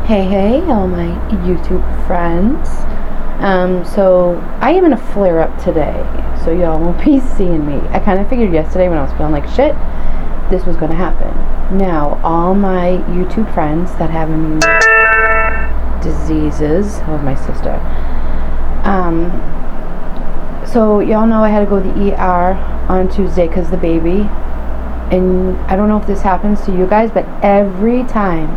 Hey, all my YouTube friends. So I am in a flare up today, so y'all won't be seeing me. I kind of figured yesterday when I was feeling like shit, this was going to happen. Now, all my YouTube friends that have immune diseases, my sister. So y'all know I had to go to the ER on Tuesday because the baby. And I don't know if this happens to you guys, but every time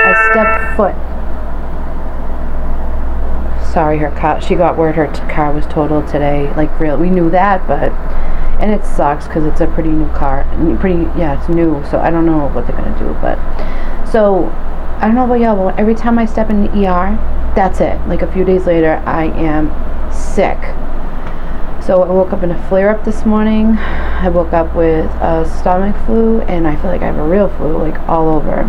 I step foot. Sorry, she got word her car was totaled today. Like, real, we knew that, but, and it sucks because it's a pretty new car. It's new, so I don't know what they're gonna do, but, so, I don't know about y'all, but every time I step in the ER, that's it. Like, a few days later, I am sick. So I woke up in a flare-up this morning. I woke up with a stomach flu, and I feel like I have a real flu, like, all over.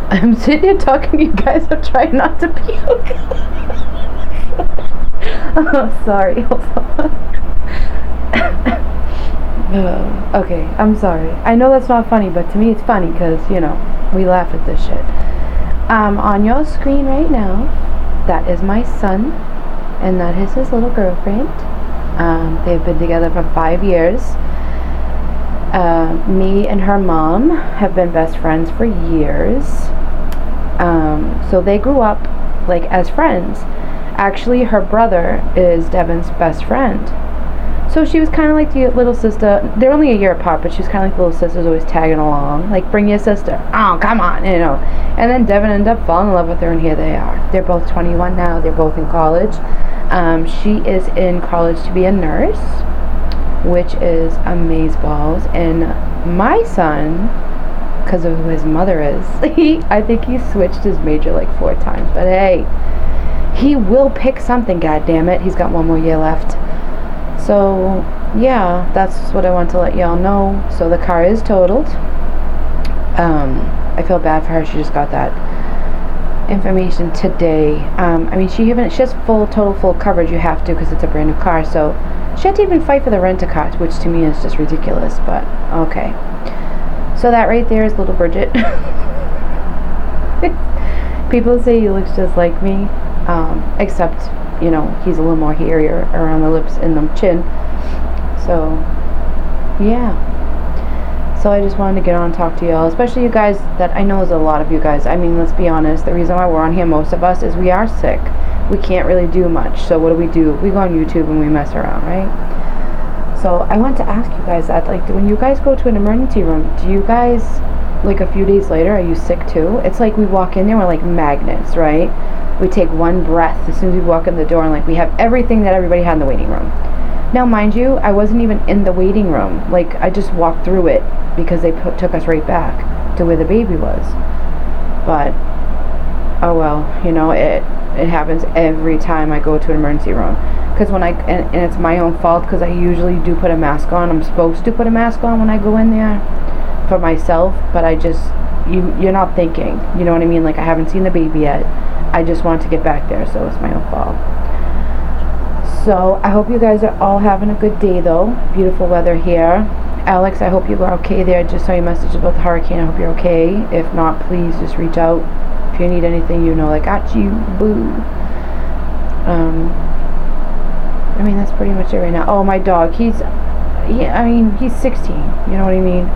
I'm sitting here talking to you guys. I'm trying not to puke. Oh, sorry. Hold on. Okay, I'm sorry. I know that's not funny, but to me it's funny because, you know, we laugh at this shit. On your screen right now, that is my son, and that is his little girlfriend. They've been together for 5 years. Me and her mom have been best friends for years. So they grew up like as friends. Actually, her brother is Devin's best friend. So she was kind of like the little sister. They're only a year apart, but she was kind of like the little sister's always tagging along. Like, bring your sister. Oh, come on, you know. And then Devin ended up falling in love with her, and here they are. They're both 21 now. They're both in college. She is in college to be a nurse, which is amazeballs. And my son, because of who his mother is, I think he switched his major like 4 times. But hey, he will pick something, goddammit. He's got 1 more year left. So, yeah, that's what I want to let y'all know. So the car is totaled. I feel bad for her. She just got that information today. I mean, she has total full coverage. You have to because it's a brand new car. So she had to even fight for the rent-a-car, which to me is just ridiculous. But okay. So that right there is little Bridget. People say he looks just like me, except, you know, he's a little more hairy around the lips and the chin. So, yeah. So I just wanted to get on and talk to y'all, especially you guys that I know there's a lot of you guys. I mean, let's be honest. The reason why we're on here, most of us, is we are sick. We can't really do much. So what do? We go on YouTube and we mess around, right? So I want to ask you guys that, like, when you guys go to an emergency room, do you guys, like, a few days later, are you sick too? It's like we walk in there, we're like magnets, right? We take one breath as soon as we walk in the door, and like we have everything that everybody had in the waiting room. Now, mind you, I wasn't even in the waiting room. Like, I just walked through it because they took us right back to where the baby was. But, oh well, you know, it happens every time I go to an emergency room. Because and it's my own fault because I usually do put a mask on. I'm supposed to put a mask on when I go in there for myself, but I just, you're not thinking, you know what I mean? Like, I haven't seen the baby yet. I just want to get back there, so it's my own fault. So I hope you guys are all having a good day, though. Beautiful weather here. Alex, I hope you are okay there. I just saw your message about the hurricane. I hope you're okay. If not, please just reach out. If you need anything, you know, like, got you, boo. I mean, that's pretty much it right now. Oh, my dog. He's 16. You know what I mean?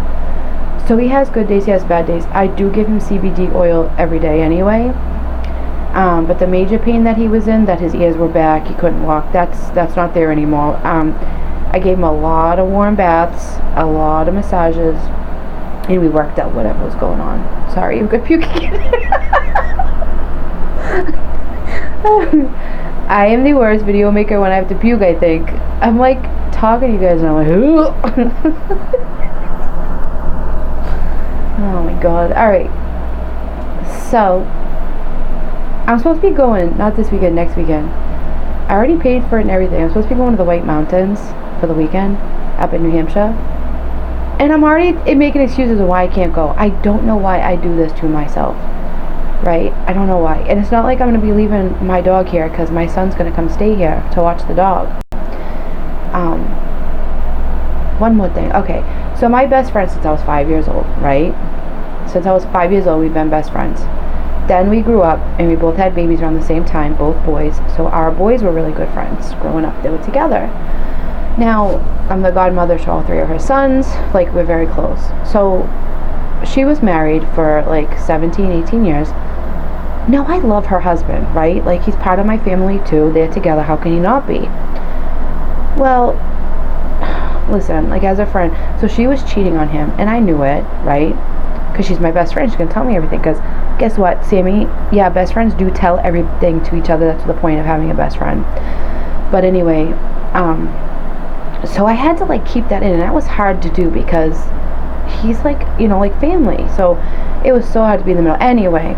So he has good days, he has bad days. I do give him CBD oil every day anyway. But the major pain that he was in, that his ears were back, he couldn't walk, that's not there anymore. I gave him a lot of warm baths, a lot of massages, and we worked out whatever was going on. Sorry, you got puking. I am the worst video maker when I have to puke, I think. I'm like talking to you guys and I'm like, oh my god. Alright. So, I'm supposed to be going, not this weekend, next weekend. I already paid for it and everything. I'm supposed to be going to the White Mountains for the weekend up in New Hampshire. And I'm already making excuses of why I can't go. I don't know why I do this to myself. Right? I don't know why. And it's not like I'm going to be leaving my dog here because my son's going to come stay here to watch the dog. One more thing. Okay. So my best friend since I was 5 years old, right? Since I was 5 years old, we've been best friends. Then we grew up and we both had babies around the same time, both boys. So our boys were really good friends growing up. They were together. Now, I'm the godmother to all 3 of her sons. Like, we're very close. So she was married for like 17, 18 years. Now, I love her husband, right? Like, he's part of my family too. They're together. How can he not be? Well, listen, like, as a friend, so she was cheating on him, and I knew it, right? Because she's my best friend. She's gonna tell me everything. Because guess what, Sammy? Yeah, best friends do tell everything to each other. That's the point of having a best friend. But anyway, so I had to like keep that in, and that was hard to do because he's like, you know, like family. So it was so hard to be in the middle. Anyway,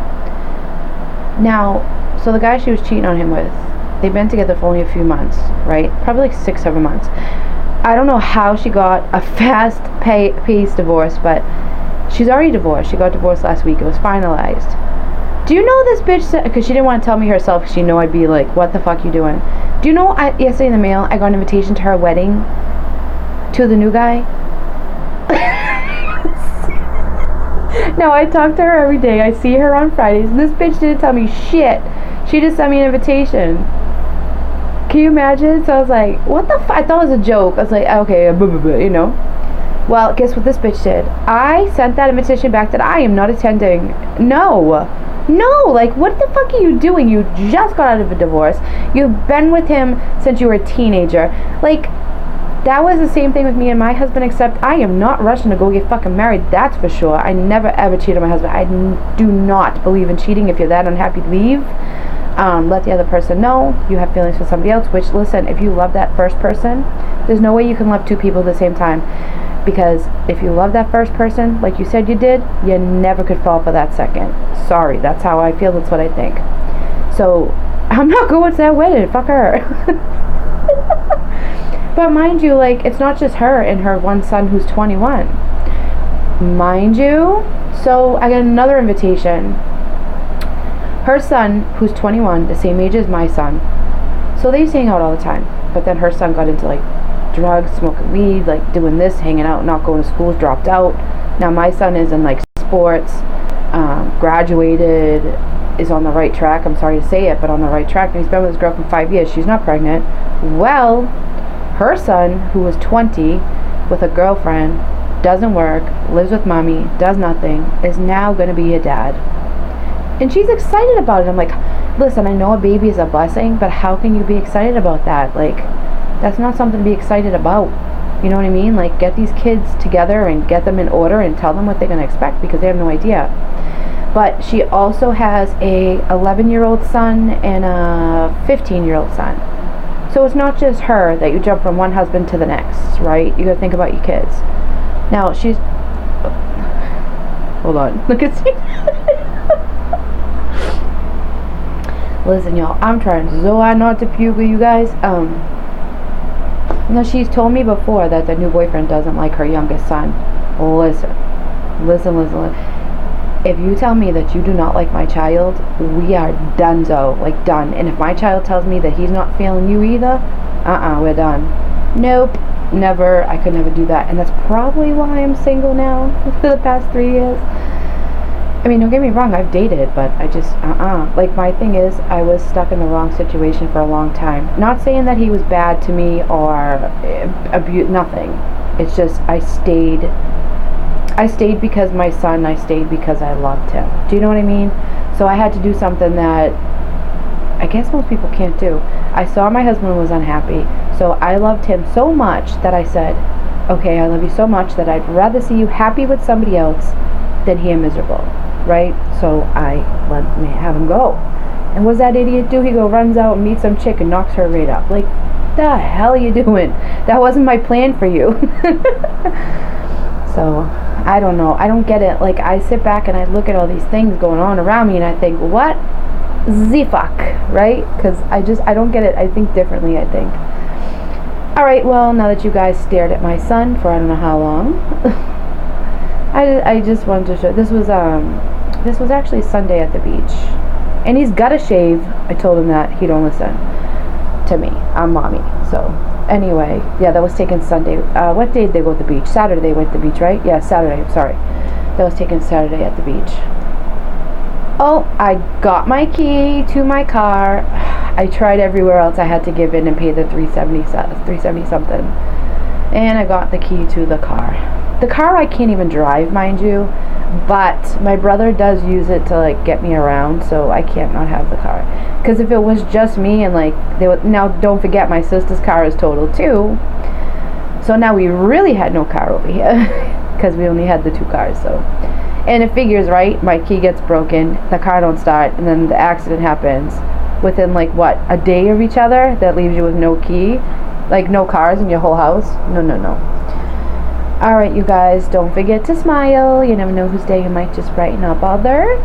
now, so the guy she was cheating on him with, they've been together for only a few months, right? Probably like 6, 7 months. I don't know how she got a fast-paced divorce, but she's already divorced. She got divorced last week. It was finalized. Do you know this bitch said, because she didn't want to tell me herself because she knew I'd be like, what the fuck you doing? Do you know, yesterday in the mail, I got an invitation to her wedding to the new guy? Now, I talk to her every day. I see her on Fridays. This bitch didn't tell me shit. She just sent me an invitation. Can you imagine? So I was like, what the fuck? I thought it was a joke. I was like, okay, you know. Well, guess what this bitch did? I sent that invitation back that I am not attending. No, like, what the fuck are you doing? You just got out of a divorce. You've been with him since you were a teenager. Like, that was the same thing with me and my husband, except I am not rushing to go get fucking married. That's for sure. I never ever cheated on my husband. I do not believe in cheating. If you're that unhappy, leave. Let the other person know you have feelings for somebody else, which, listen, if you love that first person, there's no way you can love 2 people at the same time, because if you love that first person like you said you did, you never could fall for that second. Sorry, that's how I feel. That's what I think. So I'm not going to that wedding. Fuck her. But mind you, like, it's not just her and her one son who's 21, mind you. So I got another invitation. Her son, who's 21, the same age as my son. So they used to hang out all the time. But then her son got into, like, drugs, smoking weed, like, doing this, hanging out, not going to school, dropped out. Now my son is in, like, sports, graduated, is on the right track. I'm sorry to say it, but on the right track. And he's been with his girl for 5 years. She's not pregnant. Well, her son, who was 20, with a girlfriend, doesn't work, lives with mommy, does nothing, is now going to be a dad. And she's excited about it. I'm like, listen, I know a baby is a blessing, but how can you be excited about that? Like, that's not something to be excited about. You know what I mean? Like, get these kids together and get them in order and tell them what they're going to expect, because they have no idea. But she also has a 11-year-old son and a 15-year-old son. So it's not just her that you jump from one husband to the next, right? You got to think about your kids. Now, she's... Hold on. Look at me. Listen, y'all, I'm trying so hard not to puke with you guys. Now, she's told me before that the new boyfriend doesn't like her youngest son. Listen. If you tell me that you do not like my child, we are donezo, like done. And if my child tells me that he's not feeling you either, we're done. Nope, never. I could never do that. And that's probably why I'm single now for the past 3 years. I mean, don't get me wrong, I've dated, but I just, Like, my thing is, I was stuck in the wrong situation for a long time. Not saying that he was bad to me or nothing. It's just, I stayed because my son, I stayed because I loved him. Do you know what I mean? So I had to do something that I guess most people can't do. I saw my husband was unhappy, so I loved him so much that I said, okay, I love you so much that I'd rather see you happy with somebody else than here miserable, right? So I let me have him go. And what's that idiot do? He runs out and meets some chick and knocks her right up. Like, the hell are you doing? That wasn't my plan for you. So, I don't know. I don't get it. Like, I sit back and I look at all these things going on around me and I think, what the fuck, right? Because I don't get it. I think differently, I think. Alright, well, now that you guys stared at my son for I don't know how long, I just wanted to show, this was actually Sunday at the beach. And he's got to shave. I told him that. He don't listen to me. I'm mommy. So, anyway, yeah, that was taken Sunday. What day did they go to the beach? Saturday they went to the beach, right? Yeah, Saturday, sorry. That was taken Saturday at the beach. Oh, I got my key to my car. I tried everywhere else. I had to give in and pay the 370 something. And I got the key to the car. The car I can't even drive, mind you, but my brother does use it to like get me around, so I can't not have the car. Because if it was just me and like now don't forget my sister's car is totaled too. So now we really had no car over here because we only had the 2 cars. So, and it figures, right? My key gets broken, the car don't start, and then the accident happens within like what, a day of each other. That leaves you with no key, like no cars in your whole house. No. Alright, you guys, don't forget to smile. You never know whose day you might just brighten up other.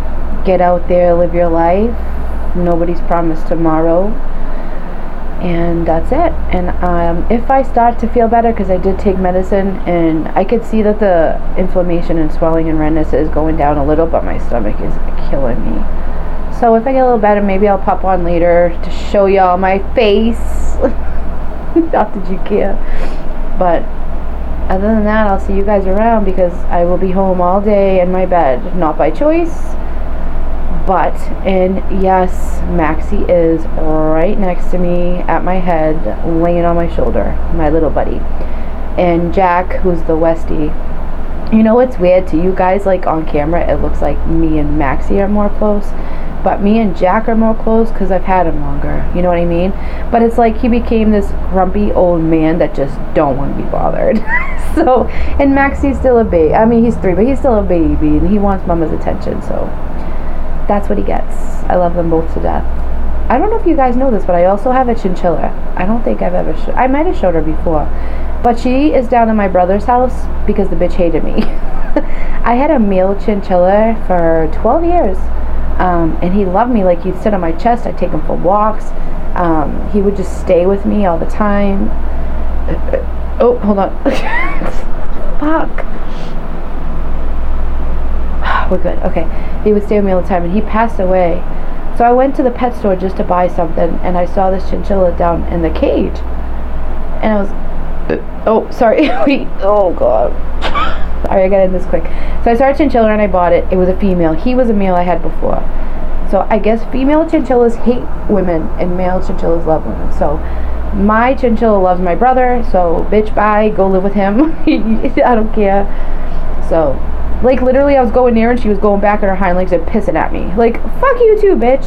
Get out there, live your life. Nobody's promised tomorrow. And that's it. And if I start to feel better, because I did take medicine, and I could see that the inflammation and swelling and redness is going down a little, but my stomach is killing me. So if I get a little better, maybe I'll pop on later to show y'all my face. Not that you care. But other than that, I'll see you guys around, because I will be home all day in my bed. Not by choice, but, and yes, Maxie is right next to me at my head, laying on my shoulder, my little buddy. And Jack, who's the Westie. You know what's weird to you guys, like on camera, it looks like me and Maxie are more close. But me and Jack are more close because I've had him longer. You know what I mean? But it's like he became this grumpy old man that just don't want to be bothered. So, and Maxie's still a baby. I mean, he's 3, but he's still a baby, and he wants mama's attention. So that's what he gets. I love them both to death. I don't know if you guys know this, but I also have a chinchilla. I don't think I've ever I might have showed her before. But she is down in my brother's house because the bitch hated me. I had a male chinchilla for 12 years. And he loved me. Like, he'd sit on my chest. I'd take him for walks. He would just stay with me all the time. Oh, hold on. Fuck. We're good. Okay. He would stay with me all the time, and he passed away. So I went to the pet store just to buy something, and I saw this chinchilla down in the cage. And I was... Oh, sorry. Wait. Oh, God. Sorry, I gotta end this quick. So I saw a chinchilla and I bought it. It was a female. He was a male I had before. So I guess female chinchillas hate women and male chinchillas love women. So my chinchilla loves my brother. So bitch, bye. Go live with him. I don't care. So, like, literally I was going near and she was going back on her hind legs and pissing at me. Like, fuck you too, bitch.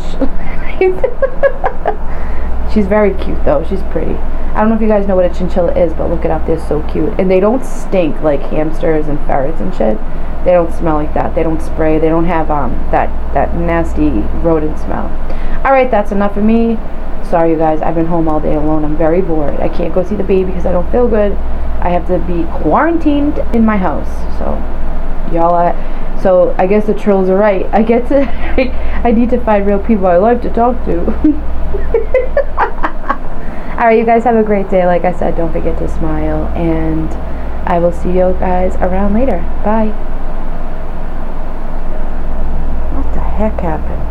She's very cute though. She's pretty. I don't know if you guys know what a chinchilla is, but look it up. They're so cute. And they don't stink like hamsters and ferrets and shit. They don't smell like that. They don't spray. They don't have that nasty rodent smell. Alright, that's enough of me. Sorry, you guys. I've been home all day alone. I'm very bored. I can't go see the baby because I don't feel good. I have to be quarantined in my house. So, y'all so I guess the trolls are right. I get to... I need to find real people I like to talk to. Alright, you guys have a great day. Like I said, don't forget to smile, and I will see you guys around later. Bye. What the heck happened?